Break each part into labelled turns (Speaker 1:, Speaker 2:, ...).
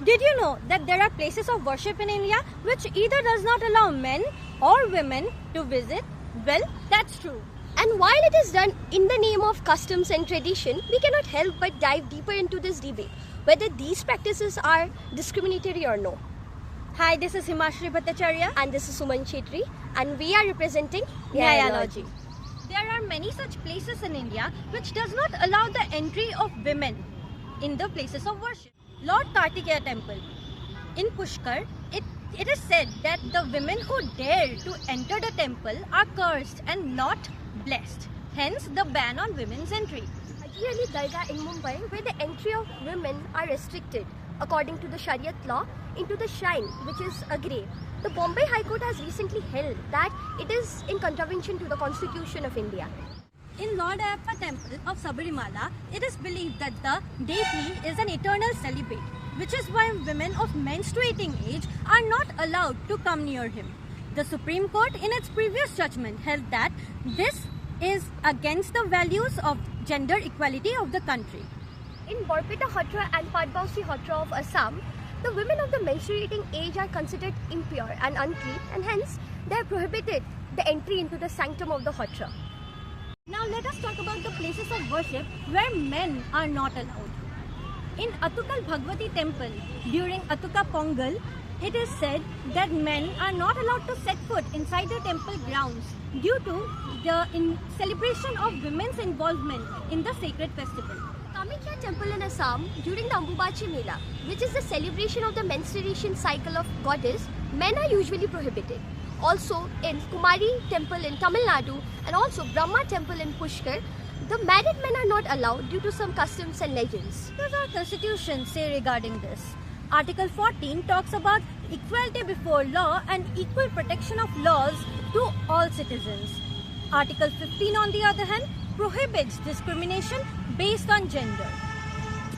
Speaker 1: Did you know that there are places of worship in India which either does not allow men or women to visit? Well, that's true.
Speaker 2: And while it is done in the name of customs and tradition, we cannot help but dive deeper into this debate, whether these practices are discriminatory or no.
Speaker 1: Hi, this is Himashri Bhattacharya.
Speaker 2: And this is Suman Chetri, and we are representing
Speaker 1: Nyayalogy. There are many such places in India which does not allow the entry of women in the places of worship. Lord Kartikeya Temple. In Pushkar, it is said that the women who dare to enter the temple are cursed and not blessed. Hence the ban on women's entry.
Speaker 2: Haji Ali Dargah in Mumbai, where the entry of women are restricted according to the Shariat law into the shrine, which is a grave. The Bombay High Court has recently held that it is in contravention to the Constitution of India.
Speaker 1: In Lord Ayyappa Temple of Sabarimala, it is believed that the deity is an eternal celibate, which is why women of menstruating age are not allowed to come near him. The Supreme Court in its previous judgment held that this is against the values of gender equality of the country.
Speaker 2: In Borpeta Hotra and Padbausi Hotra of Assam, the women of the menstruating age are considered impure and unclean, and hence they are prohibited the entry into the sanctum of the Hotra.
Speaker 1: Now let us talk about the places of worship where men are not allowed. In Atukal Bhagwati Temple, during Atuka Pongal, it is said that men are not allowed to set foot inside the temple grounds due to the celebration of women's involvement in the sacred festival.
Speaker 2: Kamakya Temple in Assam, during the Ambubachi Mela, which is the celebration of the menstruation cycle of goddess, men are usually prohibited. Also in Kumari Temple in Tamil Nadu and also Brahma Temple in Pushkar, the married men are not allowed due to some customs and legends.
Speaker 1: What does our constitution say regarding this? Article 14 talks about equality before law and equal protection of laws to all citizens. Article 15, on the other hand, prohibits discrimination based on gender.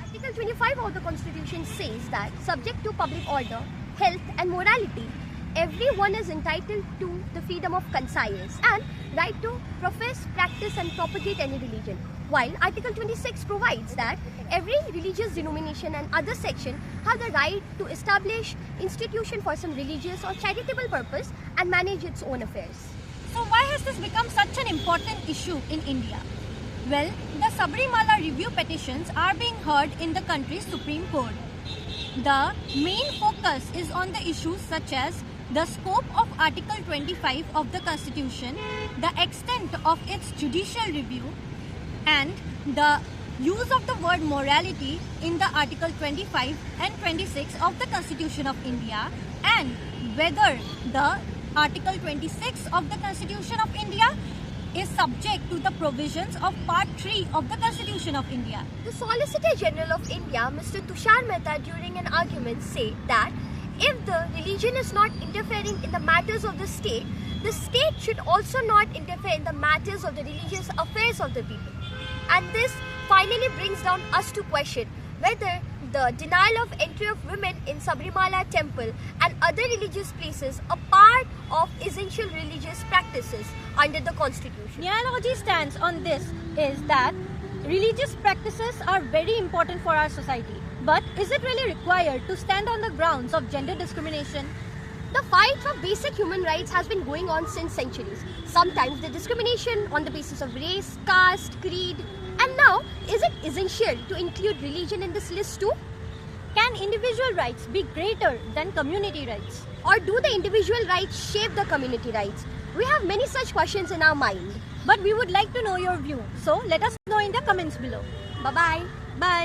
Speaker 2: Article 25 of the Constitution says that, subject to public order, health and morality, everyone is entitled to the freedom of conscience and right to profess, practice and propagate any religion. While Article 26 provides that every religious denomination and other section have the right to establish institution for some religious or charitable purpose and manage its own affairs.
Speaker 1: So why has this become such an important issue in India? Well, the Sabarimala review petitions are being heard in the country's Supreme Court. The main focus is on the issues such as the scope of Article 25 of the Constitution, the extent of its judicial review, and the use of the word morality in the Article 25 and 26 of the Constitution of India, and whether the Article 26 of the Constitution of India is subject to the provisions of Part 3 of the Constitution of India.
Speaker 2: The Solicitor General of India, Mr. Tushar Mehta, during an argument said that if the religion is not interfering in the matters of the state should also not interfere in the matters of the religious affairs of the people. And this finally brings down us to question whether the denial of entry of women in Sabarimala Temple and other religious places are part of essential religious practices under the Constitution.
Speaker 1: Nyayalogy stance on this is that religious practices are very important for our society. But is it really required to stand on the grounds of gender discrimination?
Speaker 2: The fight for basic human rights has been going on since centuries. Sometimes the discrimination on the basis of race, caste, creed, and now is it essential to include religion in this list too?
Speaker 1: Can individual rights be greater than community rights?
Speaker 2: Or do the individual rights shape the community rights? We have many such questions in our mind.
Speaker 1: But we would like to know your view. So let us know in the comments below.
Speaker 2: Bye-bye.
Speaker 1: Bye.